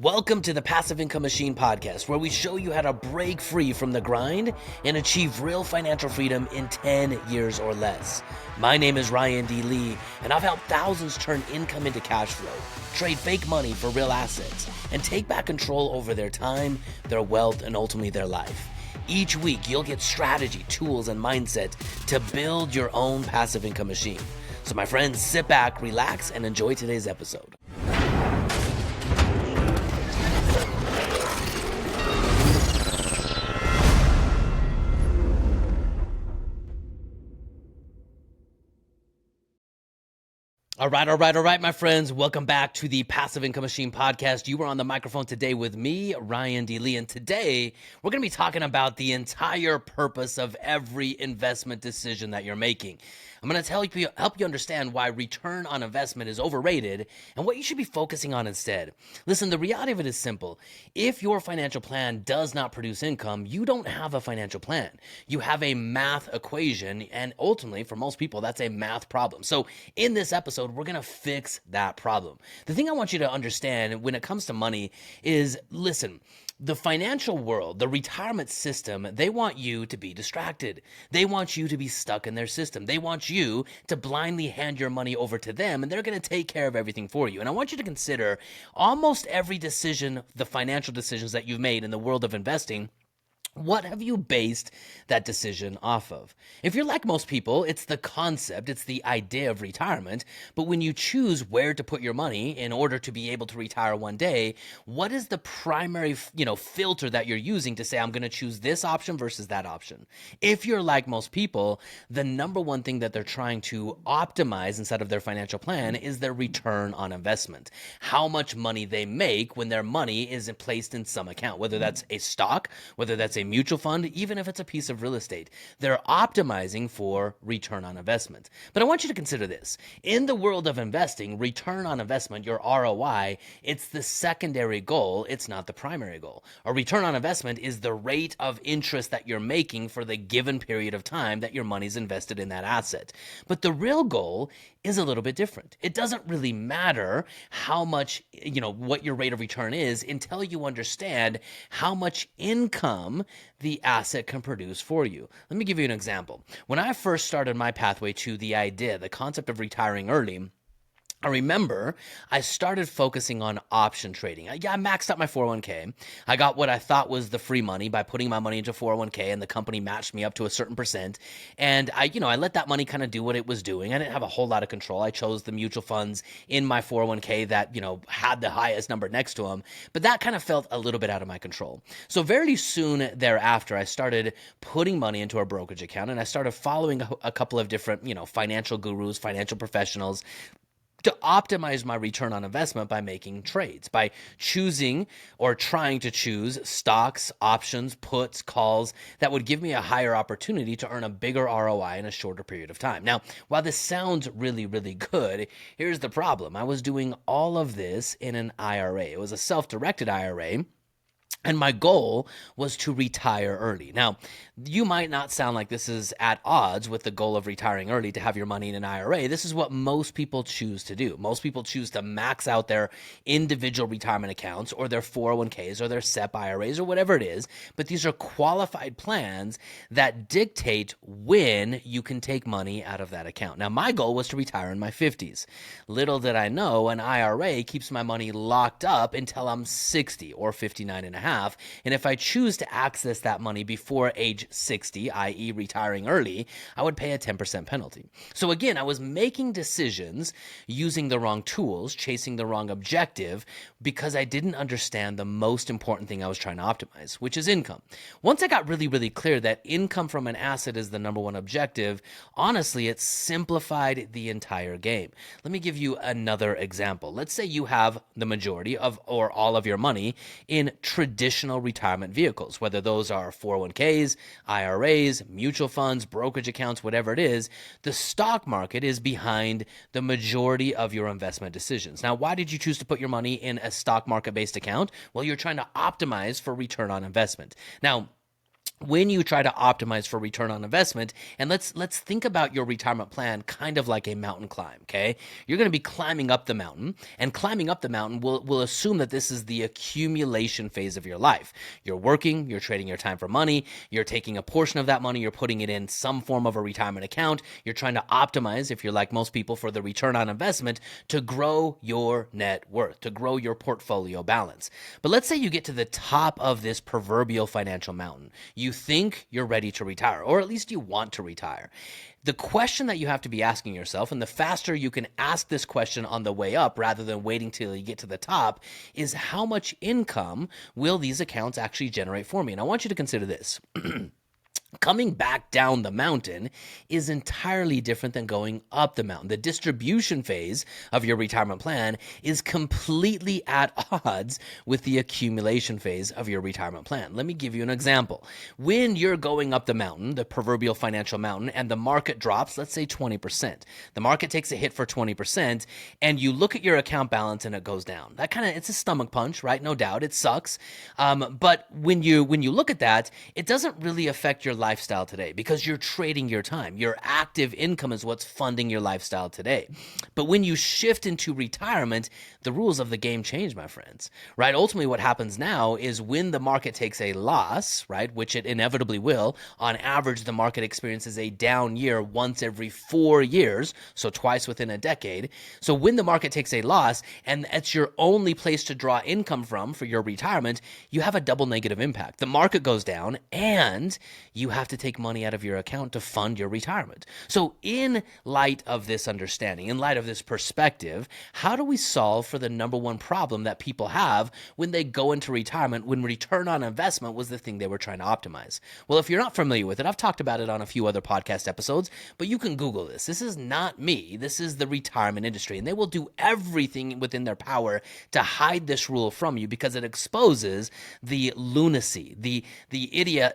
Welcome to the Passive Income Machine podcast, where we show you how to break free from the grind and achieve real financial freedom in 10 years or less. My name is Ryan D. Lee, and I've helped thousands turn income into cash flow, trade fake money for real assets, and take back control over their time, their wealth, and ultimately their life. Each week, you'll get strategy, tools, and mindset to build your own passive income machine. So my friends, sit back, relax, and enjoy today's episode. All right, my friends. Welcome back to the Passive Income Machine podcast. You are on the microphone today with me, Ryan D. Lee, and today we're going to be talking about the entire purpose of every investment decision that you're making. I'm going to help you understand why return on investment is overrated and what you should be focusing on instead. Listen, the reality of it is simple. If your financial plan does not produce income, you don't have a financial plan. You have a math equation, and ultimately, for most people, that's a math problem. So in this episode, we're going to fix that problem. The thing I want you to understand when it comes to money is, listen, the financial world, the retirement system, they want you to be distracted. They want you to be stuck in their system. They want you to blindly hand your money over to them, and they're going to take care of everything for you. And I want you to consider almost every decision, the financial decisions that you've made in the world of investing. What have you based that decision off of? If you're like most people, it's the concept, it's the idea of retirement. But when you choose where to put your money in order to be able to retire one day, what is the primary, filter that you're using to say, I'm going to choose this option versus that option? If you're like most people, the number one thing that they're trying to optimize inside of their financial plan is their return on investment. How much money they make when their money is placed in some account, whether that's a stock, whether that's a mutual fund, even if it's a piece of real estate. They're optimizing for return on investment. But I want you to consider this. In the world of investing, return on investment, your ROI, it's the secondary goal. It's not the primary goal. A return on investment is the rate of interest that you're making for the given period of time that your money's invested in that asset. But the real goal is a little bit different. It doesn't really matter how much, what your rate of return is until you understand how much income the asset can produce for you. Let me give you an example. When I first started my pathway to the concept of retiring early, I remember I started focusing on option trading. I maxed out my 401k. I got what I thought was the free money by putting my money into 401k, and the company matched me up to a certain percent. And I let that money kind of do what it was doing. I didn't have a whole lot of control. I chose the mutual funds in my 401k that, had the highest number next to them. But that kind of felt a little bit out of my control. So very soon thereafter, I started putting money into a brokerage account, and I started following a couple of different, financial gurus, financial professionals, to optimize my return on investment by making trades, by choosing or trying to choose stocks, options, puts, calls that would give me a higher opportunity to earn a bigger ROI in a shorter period of time. Now, while this sounds really, really good, here's the problem. I was doing all of this in an IRA. It was a self-directed IRA. And my goal was to retire early. Now, you might not sound like this is at odds with the goal of retiring early to have your money in an IRA. This is what most people choose to do. Most people choose to max out their individual retirement accounts or their 401ks or their SEP IRAs or whatever it is. But these are qualified plans that dictate when you can take money out of that account. Now, my goal was to retire in my 50s. Little did I know, an IRA keeps my money locked up until I'm 60 or 59 and a half. And if I choose to access that money before age 60, i.e. retiring early, I would pay a 10% penalty. So again, I was making decisions using the wrong tools, chasing the wrong objective, because I didn't understand the most important thing I was trying to optimize, which is income. Once I got really, really clear that income from an asset is the number one objective, honestly, it simplified the entire game. Let me give you another example. Let's say you have the majority of or all of your money in traditional retirement vehicles, whether those are 401ks, IRAs, mutual funds, brokerage accounts, whatever it is. The stock market is behind the majority of your investment decisions. Now, why did you choose to put your money in a stock market-based account? Well, you're trying to optimize for return on investment. Now, when you try to optimize for return on investment, and let's think about your retirement plan kind of like a mountain climb. Okay, you're going to be climbing up the mountain, and climbing up the mountain will assume that this is the accumulation phase of your life. You're working, you're trading your time for money, you're taking a portion of that money, you're putting it in some form of a retirement account. You're trying to optimize, if you're like most people, for the return on investment to grow your net worth, to grow your portfolio balance. But let's say you get to the top of this proverbial financial mountain. You think you're ready to retire, or at least you want to retire. The question that you have to be asking yourself, and the faster you can ask this question on the way up rather than waiting till you get to the top, is how much income will these accounts actually generate for me? And I want you to consider this. Coming back down the mountain is entirely different than going up the mountain. The distribution phase of your retirement plan is completely at odds with the accumulation phase of your retirement plan. Let me give you an example. When you're going up the mountain, the proverbial financial mountain, and the market drops, let's say 20%. The market takes a hit for 20%, and you look at your account balance and it goes down. It's a stomach punch, right? No doubt, it sucks. But when you look at that, it doesn't really affect your lifestyle today because you're trading your time. Your active income is what's funding your lifestyle today. But when you shift into retirement, the rules of the game change, my friends, right? Ultimately, what happens now is when the market takes a loss, right, which it inevitably will, on average, the market experiences a down year once every 4 years, so twice within a decade. So when the market takes a loss and it's your only place to draw income from for your retirement, you have a double negative impact. The market goes down and you have to take money out of your account to fund your retirement. So in light of this understanding, in light of this perspective, how do we solve for the number one problem that people have when they go into retirement, when return on investment was the thing they were trying to optimize? Well, if you're not familiar with it, I've talked about it on a few other podcast episodes, but you can Google this. This is not me. This is the retirement industry, and they will do everything within their power to hide this rule from you because it exposes the lunacy, the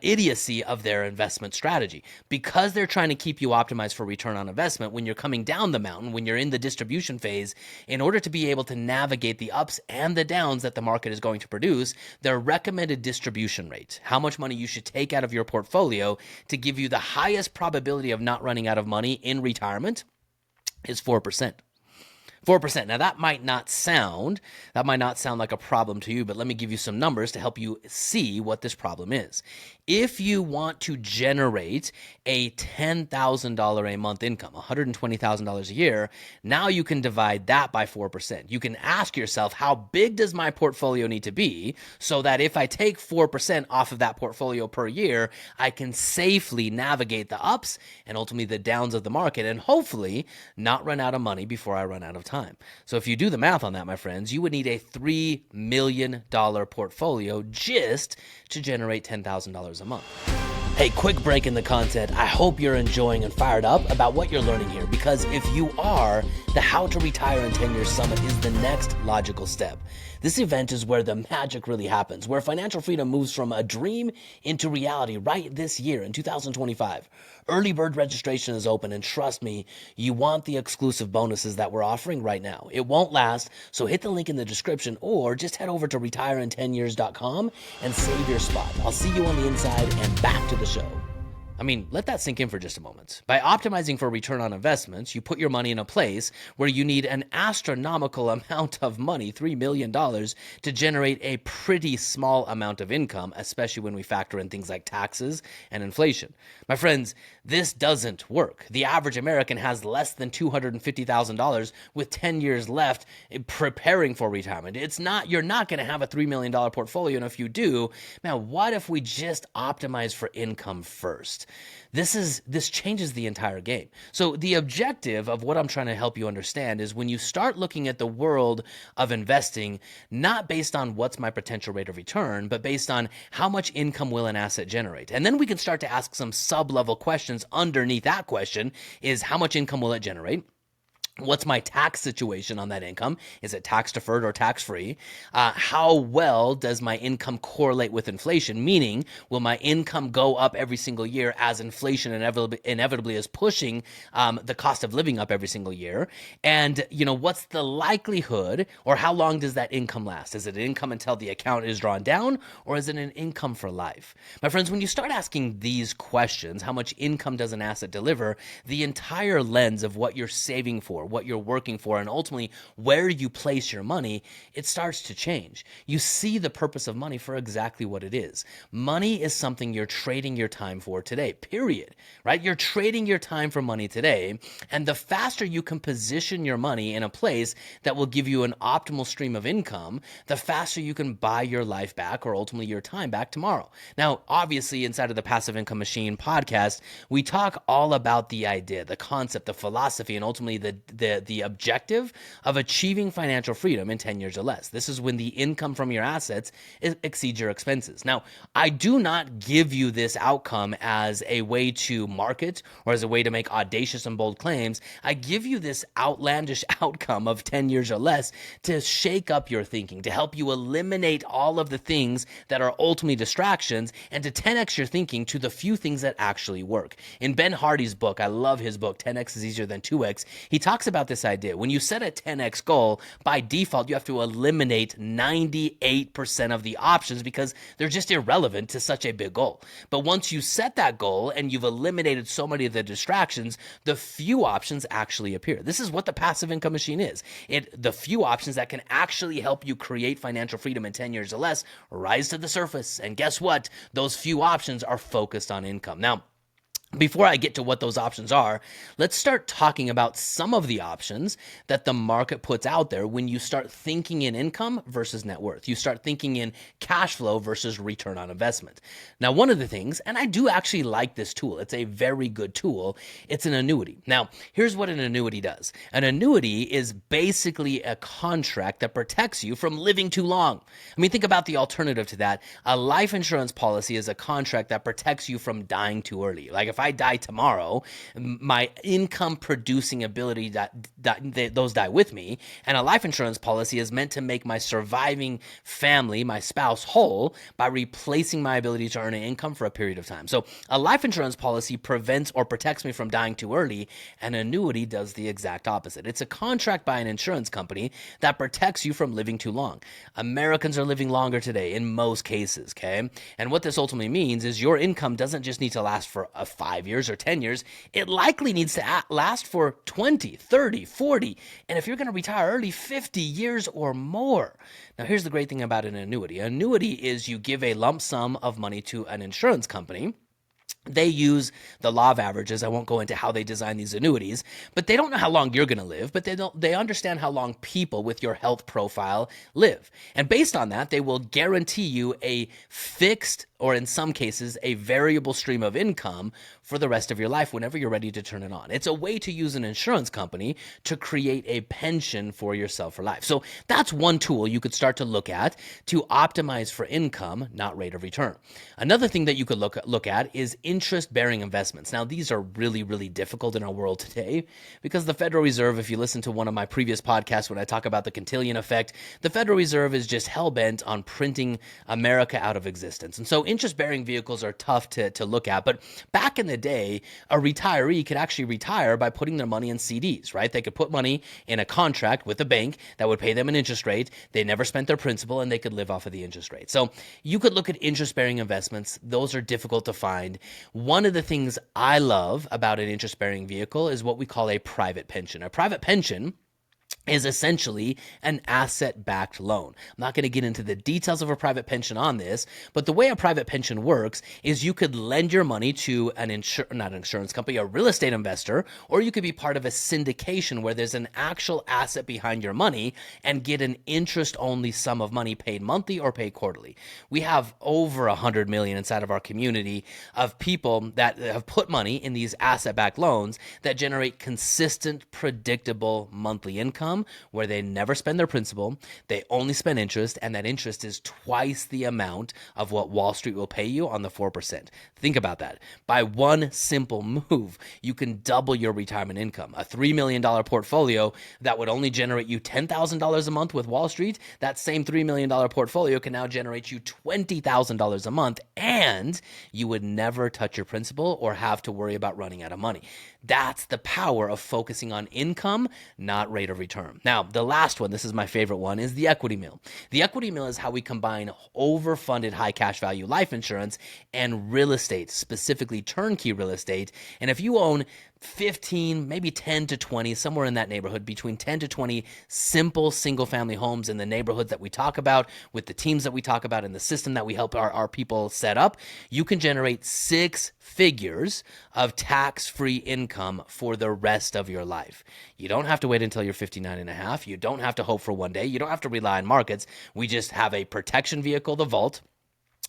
idiocy of their investment strategy. Because they're trying to keep you optimized for return on investment when you're coming down the mountain, when you're in the distribution phase, in order to be able to navigate the ups and the downs that the market is going to produce, their recommended distribution rate, how much money you should take out of your portfolio to give you the highest probability of not running out of money in retirement, is 4%. 4%. Now that might not sound like a problem to you, but let me give you some numbers to help you see what this problem is. If you want to generate a $10,000 a month income, $120,000 a year, now you can divide that by 4%. You can ask yourself, how big does my portfolio need to be so that if I take 4% off of that portfolio per year, I can safely navigate the ups and ultimately the downs of the market and hopefully not run out of money before I run out of time. So if you do the math on that, my friends, you would need a $3 million portfolio just to generate $10,000 a month. Hey, quick break in the content. I hope you're enjoying and fired up about what you're learning here, because if you are, the How to Retire in 10 Years Summit is the next logical step. This event is where the magic really happens, where financial freedom moves from a dream into reality right this year in 2025. Early bird registration is open, and trust me, you want the exclusive bonuses that we're offering right now. It won't last, so hit the link in the description or just head over to retireit10years.com and save your spot. I'll see you on the inside, and back to the show. I mean, let that sink in for just a moment. By optimizing for return on investments, you put your money in a place where you need an astronomical amount of money, $3 million, to generate a pretty small amount of income, especially when we factor in things like taxes and inflation. My friends, this doesn't work. The average American has less than $250,000 with 10 years left preparing for retirement. You're not going to have a $3 million portfolio, and if you do, man, what if we just optimize for income first? This changes the entire game. So the objective of what I'm trying to help you understand is when you start looking at the world of investing, not based on what's my potential rate of return, but based on how much income will an asset generate. And then we can start to ask some sub-level questions underneath that question is how much income will it generate? What's my tax situation on that income? Is it tax deferred or tax free? How well does my income correlate with inflation? Meaning, will my income go up every single year as inflation inevitably is pushing the cost of living up every single year? And what's the likelihood, or how long does that income last? Is it an income until the account is drawn down, or is it an income for life? My friends, when you start asking these questions, how much income does an asset deliver? The entire lens of what you're saving for, what you're working for, and ultimately where you place your money, it starts to change. You see the purpose of money for exactly what it is. Money is something you're trading your time for today, period, right? You're trading your time for money today, and the faster you can position your money in a place that will give you an optimal stream of income, the faster you can buy your life back, or ultimately your time back tomorrow. Now, obviously, inside of the Passive Income Machine podcast, we talk all about the idea, the concept, the philosophy, and ultimately the objective of achieving financial freedom in 10 years or less. This is when the income from your assets exceeds your expenses. Now, I do not give you this outcome as a way to market or as a way to make audacious and bold claims. I give you this outlandish outcome of 10 years or less to shake up your thinking, to help you eliminate all of the things that are ultimately distractions, and to 10x your thinking to the few things that actually work. In Ben Hardy's book, I love his book, 10x is easier than 2x, he talks about this idea. When you set a 10x goal, by default, you have to eliminate 98% of the options because they're just irrelevant to such a big goal. But once you set that goal and you've eliminated so many of the distractions, the few options actually appear. This is what the passive income machine is. The few options that can actually help you create financial freedom in 10 years or less rise to the surface. And guess what? Those few options are focused on income. Now, before I get to what those options are, let's start talking about some of the options that the market puts out there when you start thinking in income versus net worth. You start thinking in cash flow versus return on investment. Now, one of the things, and I do actually like this tool, it's a very good tool, it's an annuity. Now, here's what an annuity does. An annuity is basically a contract that protects you from living too long. I mean, think about the alternative to that. A life insurance policy is a contract that protects you from dying too early. Like if I die tomorrow, my income producing ability, those die with me. And a life insurance policy is meant to make my surviving family, my spouse, whole by replacing my ability to earn an income for a period of time. So a life insurance policy prevents or protects me from dying too early. An annuity does the exact opposite. It's a contract by an insurance company that protects you from living too long. Americans are living longer today in most cases, okay? And what this ultimately means is your income doesn't just need to last for 5 years or 10 years. It likely needs to last for 20, 30, 40, and if you're going to retire early, 50 years or more. Now, here's the great thing about an annuity. An annuity is you give a lump sum of money to an insurance company. They use the law of averages. I won't go into how they design these annuities, but they don't know how long you're going to live, but they understand how long people with your health profile live. And based on that, they will guarantee you a fixed, or in some cases, a variable stream of income for the rest of your life whenever you're ready to turn it on. It's a way to use an insurance company to create a pension for yourself for life. So that's one tool you could start to look at to optimize for income, not rate of return. Another thing that you could look at is interest-bearing investments. Now, these are really, really difficult in our world today because the Federal Reserve, if you listen to one of my previous podcasts when I talk about the Cantillon effect, the Federal Reserve is just hell-bent on printing America out of existence. And so interest-bearing vehicles are tough to look at. But back in the day, a retiree could actually retire by putting their money in CDs, right? They could put money in a contract with a bank that would pay them an interest rate. They never spent their principal, and they could live off of the interest rate. So you could look at interest-bearing investments. Those are difficult to find. One of the things I love about an interest-bearing vehicle is what we call a private pension. A private pension is essentially an asset-backed loan. I'm not going to get into the details of a private pension on this, but the way a private pension works is you could lend your money to not an insurance company, a real estate investor, or you could be part of a syndication where there's an actual asset behind your money and get an interest-only sum of money paid monthly or paid quarterly. We have over 100 million inside of our community of people that have put money in these asset-backed loans that generate consistent, predictable monthly income income where they never spend their principal, they only spend interest, and that interest is twice the amount of what Wall Street will pay you on the 4%. Think about that. By one simple move, you can double your retirement income. A $3 million portfolio that would only generate you $10,000 a month with Wall Street, that same $3 million portfolio can now generate you $20,000 a month, and you would never touch your principal or have to worry about running out of money. That's the power of focusing on income, not rate of return. Now, the last one, this is my favorite one, is the equity mill. The equity mill is how we combine overfunded high cash value life insurance and real estate, specifically turnkey real estate. And if you own 15, maybe 10 to 20, somewhere in that neighborhood, between 10 to 20 simple single family homes in the neighborhoods that we talk about, with the teams that we talk about, and the system that we help our people set up, you can generate 6 figures of tax-free income for the rest of your life. You don't have to wait until you're 59 and a half. You don't have to hope for one day. You don't have to rely on markets. We just have a protection vehicle, the vault,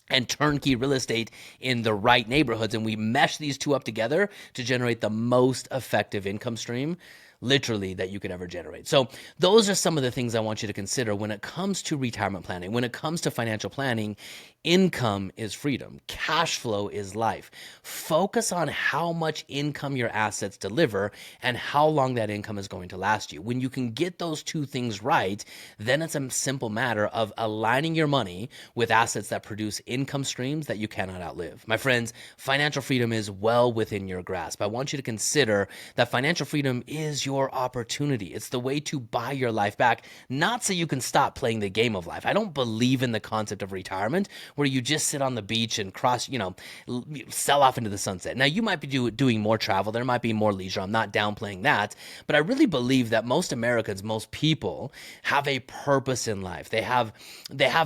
and turnkey real estate in the right neighborhoods. And we mesh these two up together to generate the most effective income stream, literally, that you could ever generate. So those are some of the things I want you to consider when it comes to retirement planning. When it comes to financial planning, income is freedom. Cash flow is life. Focus on how much income your assets deliver and how long that income is going to last you. When you can get those two things right, then it's a simple matter of aligning your money with assets that produce income streams that you cannot outlive. My friends, financial freedom is well within your grasp. I want you to consider that financial freedom is your opportunity. It's the way to buy your life back, not so you can stop playing the game of life. I don't believe in the concept of retirement where you just sit on the beach and sell off into the sunset. Now, you might be doing more travel. There might be more leisure. I'm not downplaying that. But I really believe that most Americans, most people have a purpose in life. They have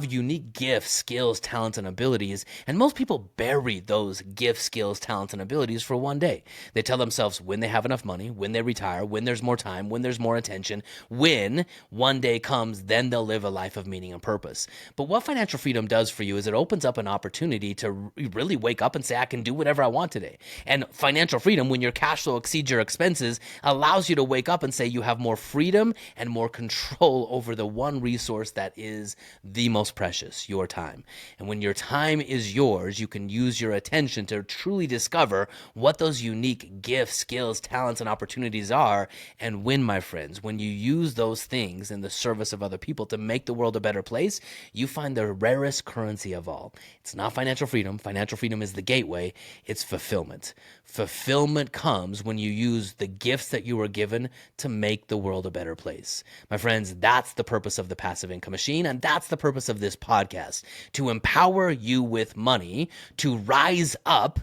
unique gifts, skills, talents, and abilities. And most people bury those gifts, skills, talents, and abilities for one day. They tell themselves when they have enough money, when they retire, when there's more time, when there's more attention, when one day comes, then they'll live a life of meaning and purpose. But what financial freedom does for you is it opens up an opportunity to really wake up and say, I can do whatever I want today. And financial freedom, when your cash flow exceeds your expenses, allows you to wake up and say you have more freedom and more control over the one resource that is the most precious, your time. And when your time is yours, you can use your attention to truly discover what those unique gifts, skills, talents, and opportunities are. And when, my friends, when you use those things in the service of other people to make the world a better place, you find the rarest currency of all. It's not financial freedom. Financial freedom is the gateway. It's fulfillment. Fulfillment comes when you use the gifts that you were given to make the world a better place. My friends, that's the purpose of the Passive Income Machine, and that's the purpose of this podcast, to empower you with money to rise up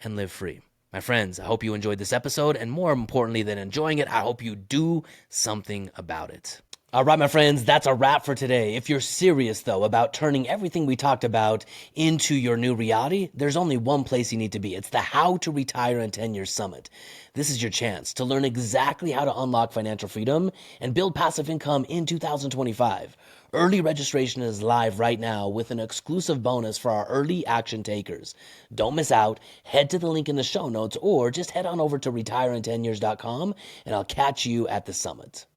and live free. My friends, I hope you enjoyed this episode, and more importantly than enjoying it, I hope you do something about it. All right, my friends, that's a wrap for today. If you're serious, though, about turning everything we talked about into your new reality, there's only one place you need to be. It's the How to Retire in 10 Years Summit. This is your chance to learn exactly how to unlock financial freedom and build passive income in 2025. Early registration is live right now with an exclusive bonus for our early action takers. Don't miss out. Head to the link in the show notes or just head on over to retireintenyears.com and I'll catch you at the summit.